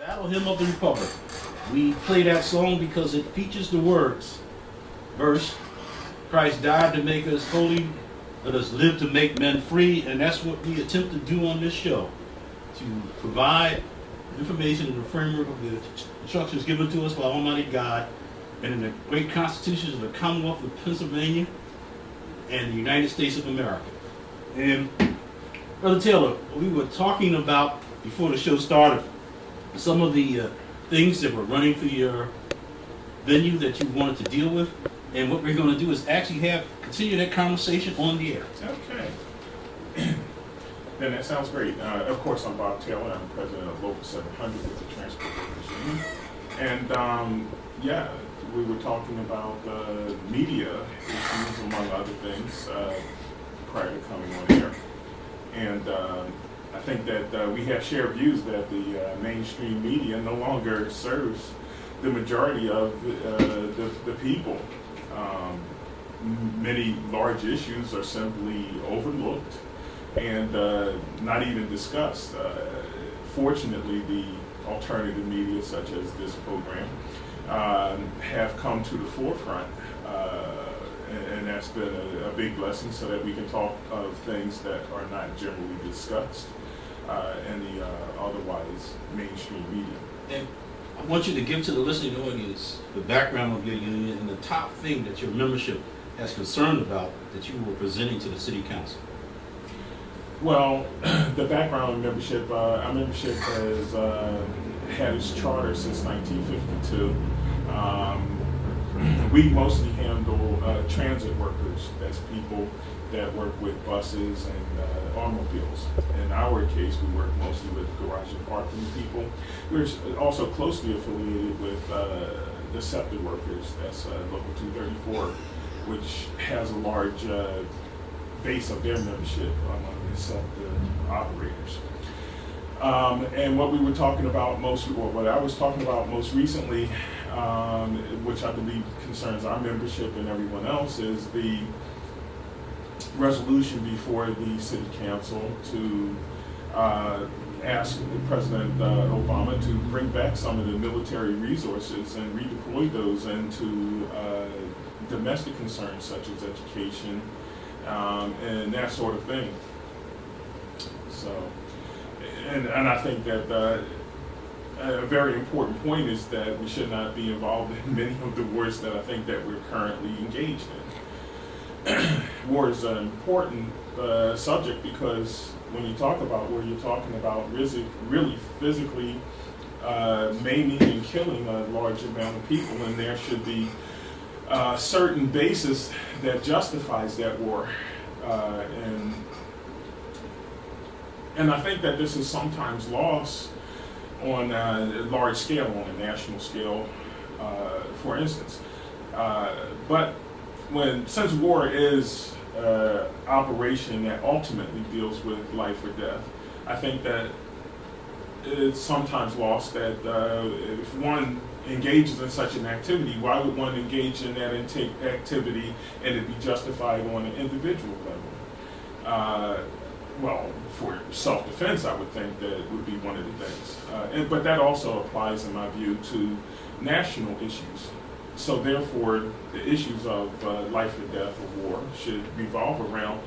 Battle Hymn of the Republic. We play that song because it features the verse, Christ died to make us holy, let us live to make men free, and that's what we attempt to do on this show, to provide information in the framework of the instructions given to us by Almighty God and in the great constitutions of the Commonwealth of Pennsylvania and the United States of America. And Brother Taylor, we were talking about, before the show started, some of the things that were running through your venue that you wanted to deal with. And what we're going to do is actually continue that conversation on the air. Okay. Then that sounds great. Of course, I'm Bob Taylor. I'm president of Local 700 with the Transport Workers Union. And yeah, we were talking about media issues, among other things, prior to coming on air. And I think that we have shared views that the mainstream media no longer serves the majority of the people. Many large issues are simply overlooked and not even discussed. Fortunately, the alternative media, such as this program, have come to the forefront, and that's been a big blessing, so that we can talk of things that are not generally discussed in the otherwise mainstream media. And I want you to give to the listening audience the background of your union and the top thing that your membership has concerned about that you were presenting to the City Council. Well, the background of membership, our membership has had its charter since 1952. We mostly handle transit workers. That's people that work with buses and automobiles. In our case, we work mostly with garage and parking people. We're also closely affiliated with the SEPTA workers. That's Local 234, which has a large base of their membership among the SEPTA operators. And what we were talking about what I was talking about most recently, which I believe concerns our membership and everyone else, is the resolution before the City Council to ask President Obama to bring back some of the military resources and redeploy those into domestic concerns such as education and that sort of thing. So, and I think that a very important point is that we should not be involved in many of the wars that I think that we're currently engaged in. War is an important subject because when you talk about war, you're talking about really physically maiming and killing a large amount of people, and there should be a certain basis that justifies that war. And I think that this is sometimes lost on a large scale, on a national scale, for instance. But since war is an operation that ultimately deals with life or death, I think that it's sometimes lost that if one engages in such an activity, why would one engage in that activity and it be justified on an individual level? Well, for self-defense, I would think that it would be one of the things. But that also applies, in my view, to national issues. So therefore, the issues of life or death or war should revolve around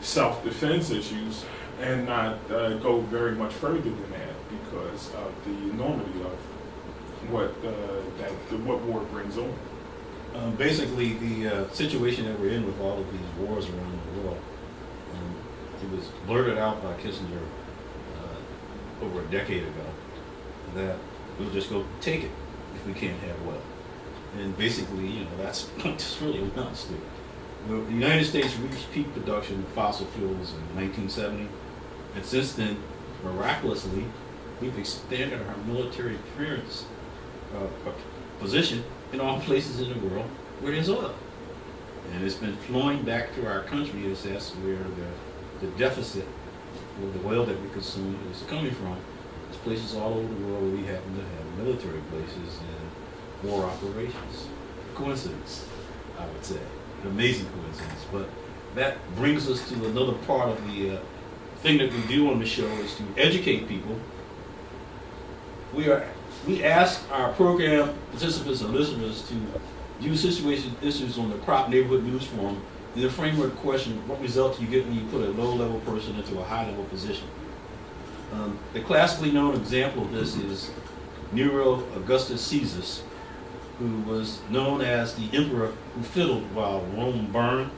self-defense issues and not go very much further than that because of the enormity of what war brings on. Basically, the situation that we're in with all of these wars around the world, it was blurted out by Kissinger over a decade ago that we'll just go take it if we can't have wealth. And basically, that's what this really amounts to. The United States reached peak production of fossil fuels in 1970, and since then, miraculously, we've expanded our military clearance position in all places in the world where there's oil. And it's been flowing back to our country as that's where the deficit or the oil that we consume is coming from. There's places all over the world where we happen to have military bases and war operations. Coincidence, I would say. An amazing coincidence. But that brings us to another part of the thing that we do on the show is to educate people. We are we ask our program participants and listeners to use situation issues on the Crop Neighborhood News Forum in the framework question, what result do you get when you put a low-level person into a high-level position? The classically known example of this is Nero Augustus Caesar, who was known as the emperor who fiddled while Rome burned.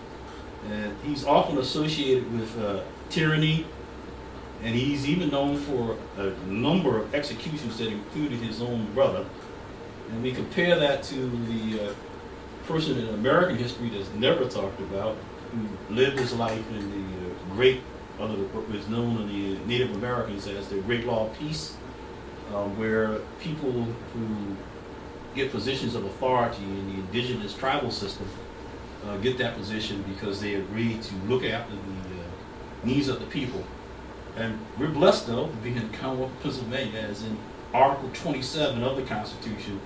And he's often associated with tyranny, and he's even known for a number of executions that included his own brother. And we compare that to the person in American history that's never talked about, who lived his life in the great, what was known in the Native Americans as the Great Law of Peace, where people who get positions of authority in the indigenous tribal system get that position because they agree to look after the needs of the people. And we're blessed, though, to be in the Commonwealth of Pennsylvania, as in Article 27 of the Constitution,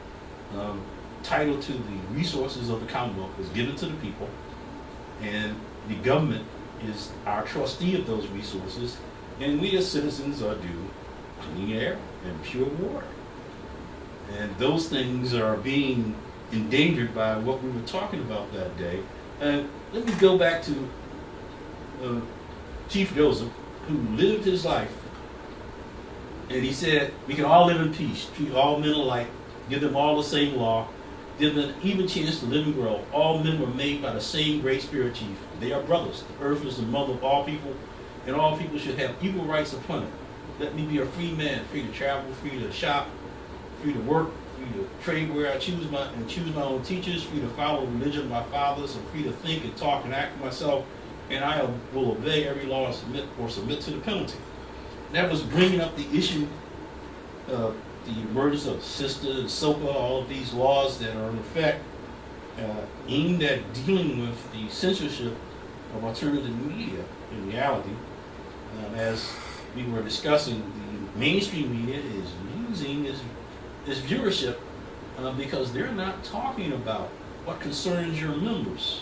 title to the resources of the Commonwealth is given to the people, and the government is our trustee of those resources, and we as citizens are due clean air and pure water. And those things are being endangered by what we were talking about that day. And let me go back to Chief Joseph, who lived his life, and he said we can all live in peace, treat all men alike, give them all the same law, give them an even chance to live and grow. All men were made by the same great spirit, Chief. They are brothers. The earth is the mother of all people, and all people should have equal rights upon it. Let me be a free man, free to travel, free to shop, free to work, free to trade where I choose my own teachers, free to follow the religion of my fathers, and free to think and talk and act for myself, and I will obey every law and submit to the penalty. That was bringing up the issue of the emergence of SISTA and SOPA, all of these laws that are in effect aimed at dealing with the censorship of alternative media in reality. As we were discussing, the mainstream media is losing its viewership because they're not talking about what concerns your members.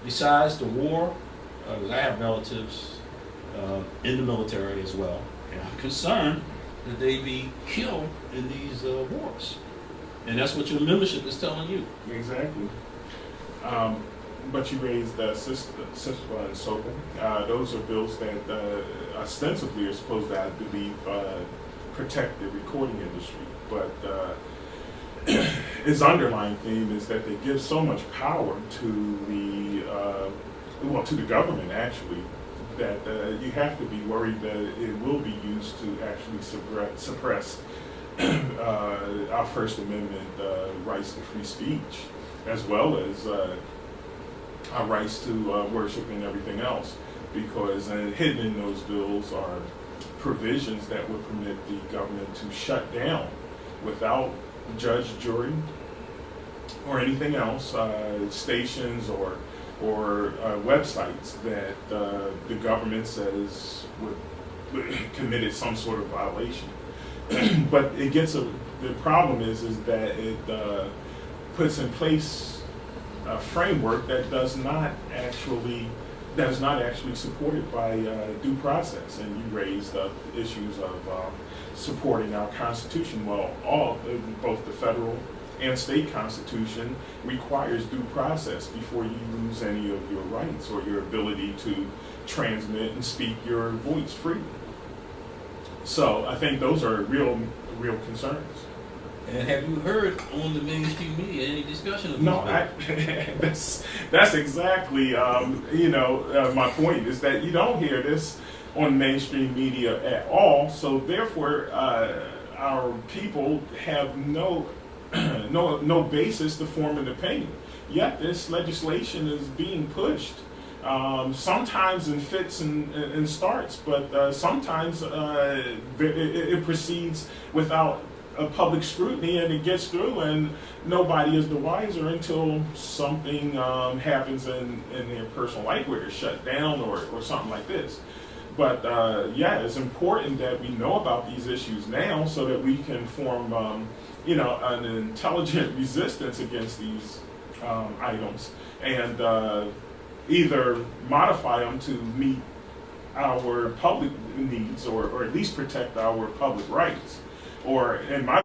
Besides the war, because I have relatives in the military as well, and I'm concerned that they be killed in these wars. And that's what your membership is telling you. Exactly. But you raised SISPA and SOPA. Those are bills that ostensibly are supposed to, I believe, protect the recording industry. But its underlying theme is that they give so much power to the government, actually, that you have to be worried that it will be used to actually suppress our First Amendment rights to free speech, as well as our rights to worship and everything else, because hidden in those bills are provisions that would permit the government to shut down without judge, jury, or anything else, stations or websites that the government says would committed some sort of violation. But it gets the problem is that it puts in place a framework that is not actually supported by due process. And you raised issues of supporting our Constitution. Well, both the federal and state constitution requires due process before you lose any of your rights or your ability to transmit and speak your voice freely. So I think those are real concerns. And have you heard on the mainstream media any discussion of this? No, that's exactly my point is that you don't hear this on mainstream media at all. So therefore, our people have no basis to form an opinion. Yet this legislation is being pushed, sometimes in fits and starts, but sometimes it proceeds without a public scrutiny, and it gets through, and nobody is the wiser until something happens in their personal life where they're shut down or something like this. But it's important that we know about these issues now so that we can form an intelligent resistance against these items, and either modify them to meet our public needs or at least protect our public rights, or in my